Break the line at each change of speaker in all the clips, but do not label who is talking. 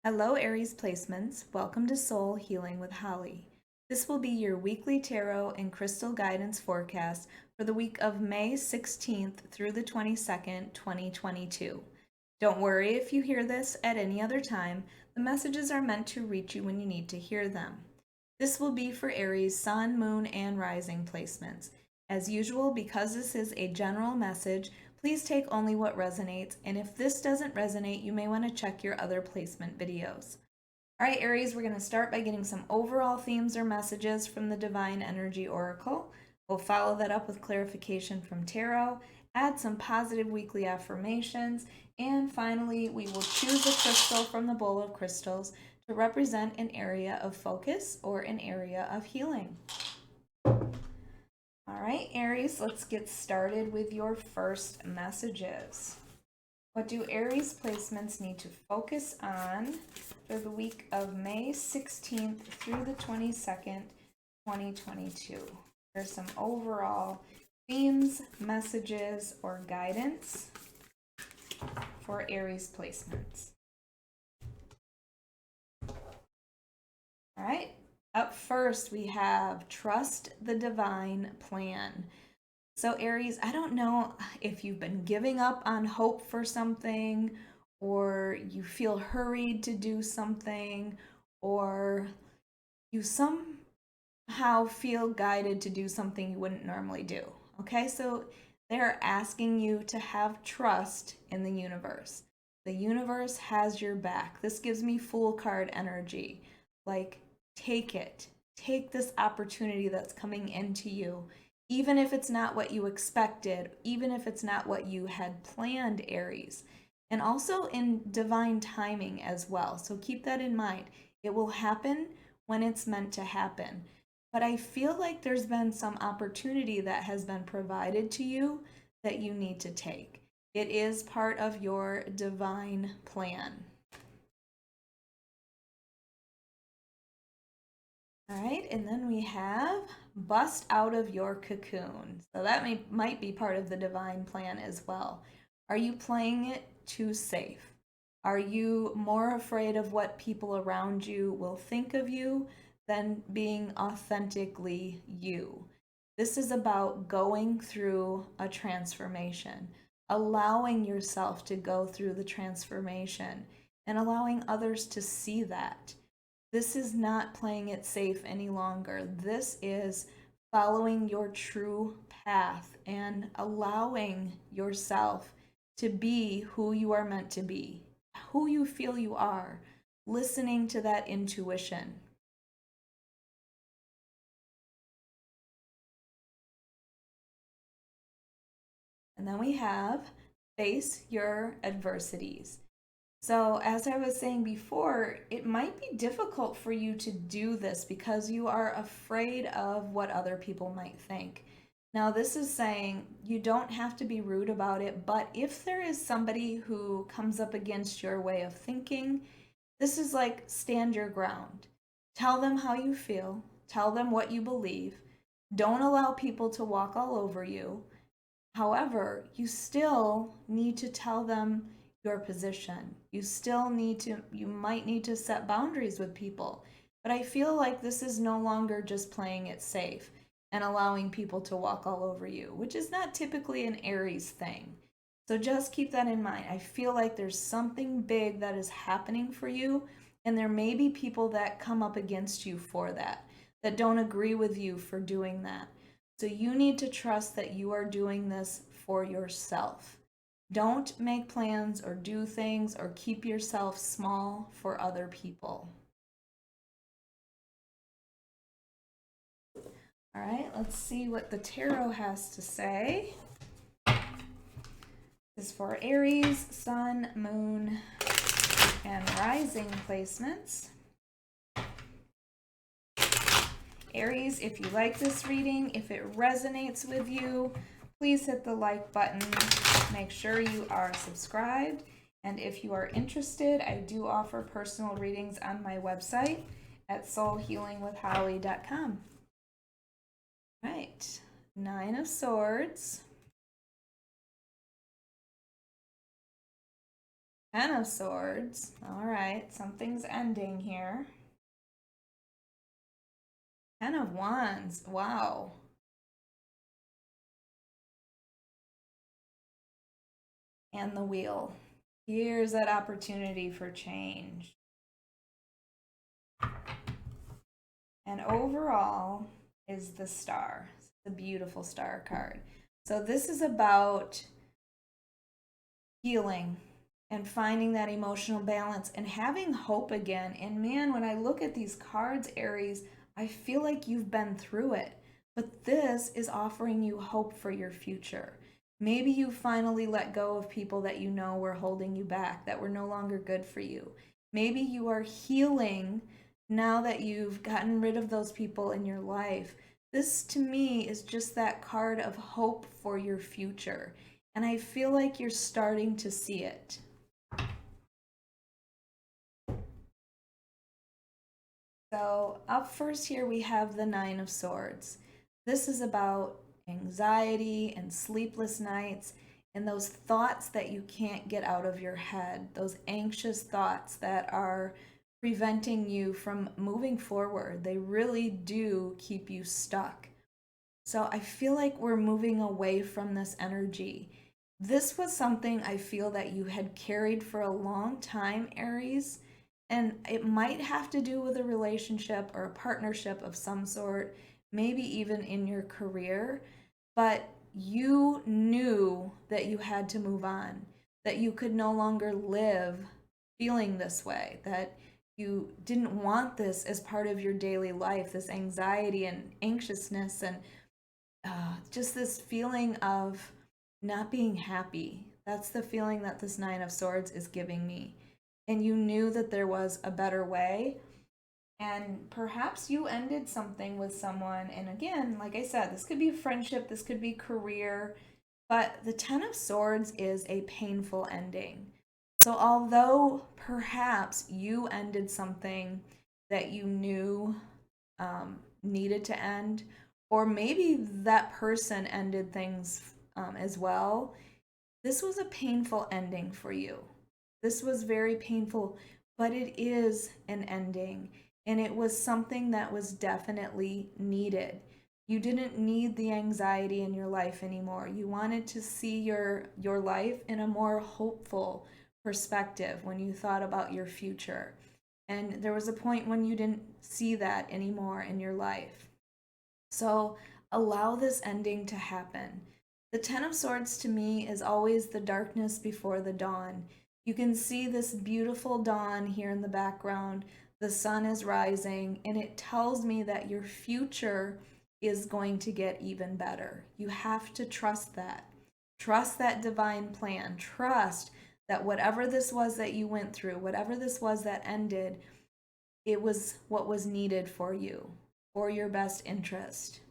Hello, Aries placements. Welcome to Soul Healing with Holly. This will be your weekly tarot and crystal guidance forecast for the week of May 16th through the 22nd, 2022. Don't worry if you hear this at any other time. The messages are meant to reach you when you need to hear them. This will be for Aries Sun, Moon, and Rising placements. As usual, because this is a general message, please take only what resonates, and if this doesn't resonate, you may want to check your other placement videos. All right, Aries, we're going to start by getting some overall themes or messages from the Divine Energy Oracle. We'll follow that up with clarification from Tarot, add some positive weekly affirmations, and finally, we will choose a crystal from the bowl of crystals to represent an area of focus or an area of healing. All right, Aries, let's get started with your first messages. What do Aries placements need to focus on for the week of May 16th through the 22nd, 2022? There's some overall themes, messages, or guidance for Aries placements. All right. Up first, we have trust the divine plan. So Aries, I don't know if you've been giving up on hope for something, or you feel hurried to do something, or you somehow feel guided to do something you wouldn't normally do. Okay, so they're asking you to have trust in the universe. The universe has your back. This gives me Fool card energy. Like, take it. Take this opportunity that's coming into you, even if it's not what you expected, even if it's not what you had planned, Aries. And also in divine timing as well. So keep that in mind. It will happen when it's meant to happen. But I feel like there's been some opportunity that has been provided to you that you need to take. It is part of your divine plan. All right, and then we have bust out of your cocoon. So that might be part of the divine plan as well. Are you playing it too safe? Are you more afraid of what people around you will think of you than being authentically you? This is about going through a transformation, allowing yourself to go through the transformation, and allowing others to see that. This is not playing it safe any longer. This is following your true path and allowing yourself to be who you are meant to be, who you feel you are, listening to that intuition. And then we have face your adversities. So as I was saying before, it might be difficult for you to do this because you are afraid of what other people might think. Now, this is saying you don't have to be rude about it, but if there is somebody who comes up against your way of thinking, this is like stand your ground. Tell them how you feel. Tell them what you believe. Don't allow people to walk all over you. However, you still need to tell them your position. You might need to set boundaries with people. But I feel like this is no longer just playing it safe and allowing people to walk all over you, which is not typically an Aries thing. So just keep that in mind. I feel like there's something big that is happening for you, and there may be people that come up against you for that don't agree with you for doing that. So you need to trust that you are doing this for yourself. Don't make plans or do things or keep yourself small for other people. All right, let's see what the tarot has to say. This is for Aries, Sun, Moon, and Rising placements. Aries, if you like this reading, if it resonates with you, please hit the like button. Make sure you are subscribed. And if you are interested, I do offer personal readings on my website at soulhealingwithholly.com. Right, 9 of Swords. Ten of Swords. All right, something's ending here. Ten of Wands. Wow. And the Wheel. Here's that opportunity for change. And overall is the Star. It's the beautiful Star card. So this is about healing and finding that emotional balance and having hope again. And man, when I look at these cards, Aries, I feel like you've been through it. But this is offering you hope for your future. Maybe you finally let go of people that you know were holding you back, that were no longer good for you. Maybe you are healing now that you've gotten rid of those people in your life. This to me is just that card of hope for your future. And I feel like you're starting to see it. So up first here we have the Nine of Swords. This is about anxiety and sleepless nights and those thoughts that you can't get out of your head, those anxious thoughts that are preventing you from moving forward. They really do keep you stuck. So I feel like we're moving away from this energy. This was something I feel that you had carried for a long time, Aries, and it might have to do with a relationship or a partnership of some sort, maybe even in your career, but you knew that you had to move on, that you could no longer live feeling this way, that you didn't want this as part of your daily life, this anxiety and anxiousness and just this feeling of not being happy. That's the feeling that this Nine of Swords is giving me. And you knew that there was a better way. And perhaps you ended something with someone. And again, like I said, this could be friendship, this could be career. But the Ten of Swords is a painful ending. So although perhaps you ended something that you knew needed to end, or maybe that person ended things as well, this was a painful ending for you. This was very painful, but it is an ending, and it was something that was definitely needed. You didn't need the anxiety in your life anymore. You wanted to see your life in a more hopeful perspective when you thought about your future. And there was a point when you didn't see that anymore in your life. So allow this ending to happen. The Ten of Swords to me is always the darkness before the dawn. You can see this beautiful dawn here in the background. The sun is rising, and it tells me that your future is going to get even better. You have to trust that. Trust that divine plan. Trust that whatever this was that you went through, whatever this was that ended, it was what was needed for you, for your best interest.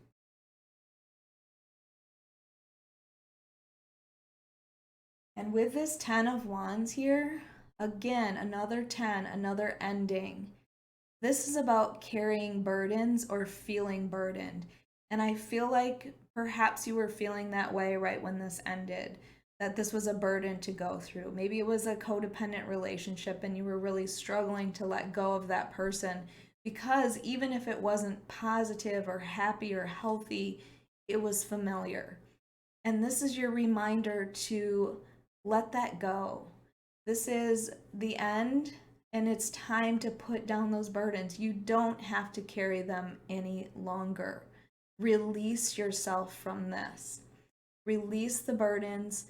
And with this 10 of Wands here, again, another 10, another ending. This is about carrying burdens or feeling burdened. And I feel like perhaps you were feeling that way right when this ended, that this was a burden to go through. Maybe it was a codependent relationship and you were really struggling to let go of that person because even if it wasn't positive or happy or healthy, it was familiar. And this is your reminder to let that go. This is the end, and it's time to put down those burdens. You don't have to carry them any longer. Release yourself from this. Release the burdens.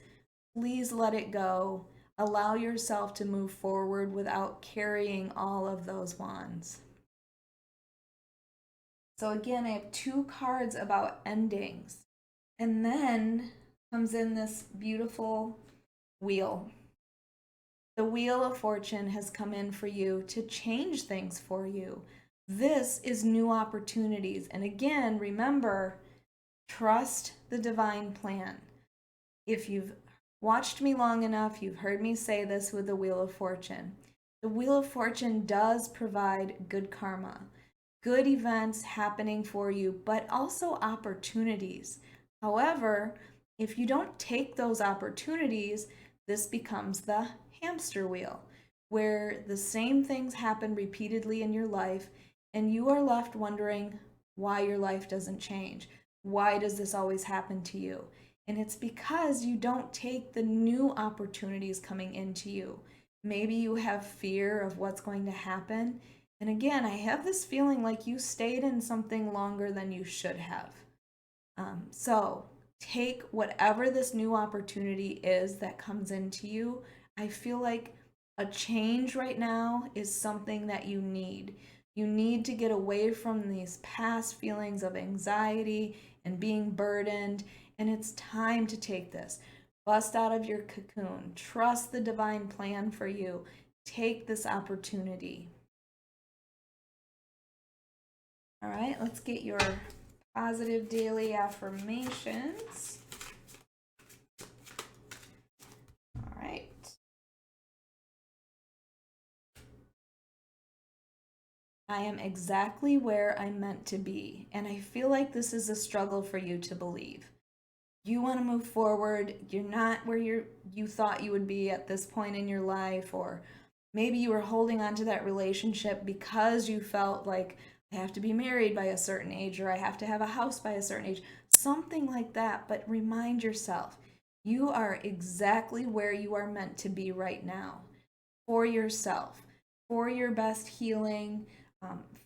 Please let it go. Allow yourself to move forward without carrying all of those wands. So again, I have two cards about endings. And then comes in this beautiful wheel. The Wheel of Fortune has come in for you to change things for you. This is new opportunities. And again, remember, trust the divine plan. If you've watched me long enough, you've heard me say this with the Wheel of Fortune. The Wheel of Fortune does provide good karma, good events happening for you, but also opportunities. However, if you don't take those opportunities, this becomes the hamster wheel where the same things happen repeatedly in your life, and you are left wondering why your life doesn't change. Why does this always happen to you? And it's because you don't take the new opportunities coming into you. Maybe you have fear of what's going to happen. And again, I have this feeling like you stayed in something longer than you should have. So take whatever this new opportunity is that comes into you. I feel like a change right now is something that you need. You need to get away from these past feelings of anxiety and being burdened, and it's time to take this. Bust out of your cocoon. Trust the divine plan for you. Take this opportunity. All right, let's get your positive daily affirmations. All right. I am exactly where I'm meant to be, and I feel like this is a struggle for you to believe. You want to move forward. You're not where you thought you would be at this point in your life, or maybe you were holding on to that relationship because you felt like I have to be married by a certain age, or I have to have a house by a certain age, something like that. But remind yourself, you are exactly where you are meant to be right now, for yourself, for your best healing,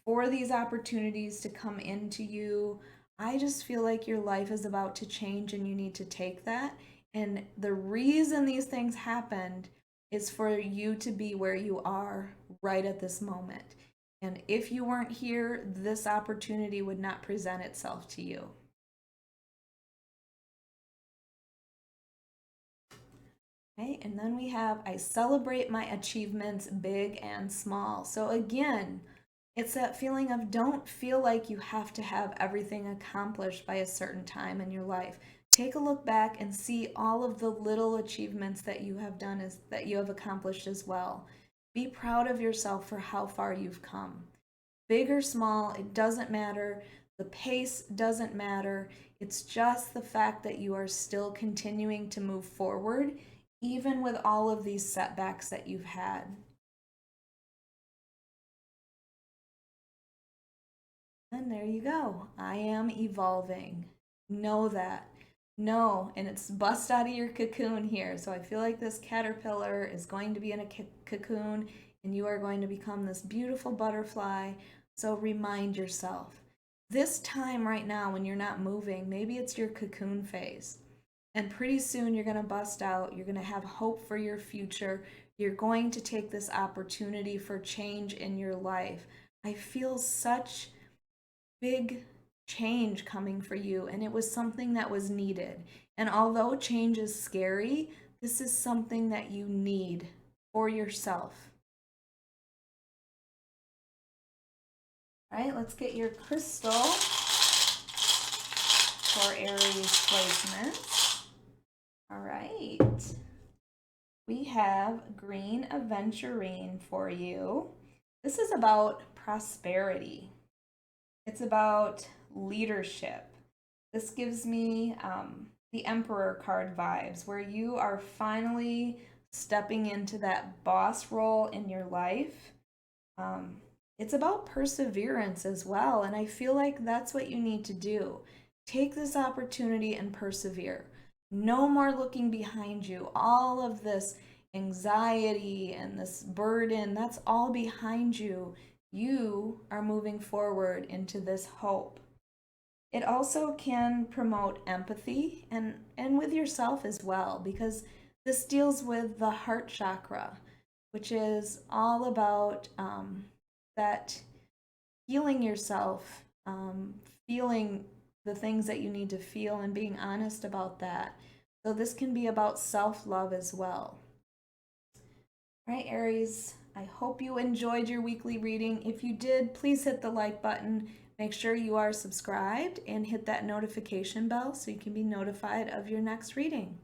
for these opportunities to come into you. I just feel like your life is about to change and you need to take that. And the reason these things happened is for you to be where you are right at this moment. And if you weren't here, this opportunity would not present itself to you. Okay, and then we have, I celebrate my achievements, big and small. So again, it's that feeling of don't feel like you have to have everything accomplished by a certain time in your life. Take a look back and see all of the little achievements that you have done, that you have accomplished as well. Be proud of yourself for how far you've come. Big or small, it doesn't matter. The pace doesn't matter. It's just the fact that you are still continuing to move forward, even with all of these setbacks that you've had. And there you go. I am evolving. Know that. Know, and it's bust out of your cocoon here. So I feel like this caterpillar is going to be in a cocoon and you are going to become this beautiful butterfly. So remind yourself. This time right now when you're not moving, maybe it's your cocoon phase. And pretty soon you're going to bust out. You're going to have hope for your future. You're going to take this opportunity for change in your life. I feel such big change coming for you, and it was something that was needed. And although change is scary, this is something that you need for yourself. All right, let's get your crystal for Aries placements. All right. We have green aventurine for you. This is about prosperity. It's about leadership. This gives me the Emperor card vibes, where you are finally stepping into that boss role in your life. It's about perseverance as well, and I feel like that's what you need to do. Take this opportunity and persevere. No more looking behind you. All of this anxiety and this burden, that's all behind you. You are moving forward into this hope. It also can promote empathy and with yourself as well, because this deals with the heart chakra, which is all about that healing yourself, feeling the things that you need to feel and being honest about that. So this can be about self-love as well. All right, Aries, I hope you enjoyed your weekly reading. If you did, please hit the like button. Make sure you are subscribed and hit that notification bell so you can be notified of your next reading.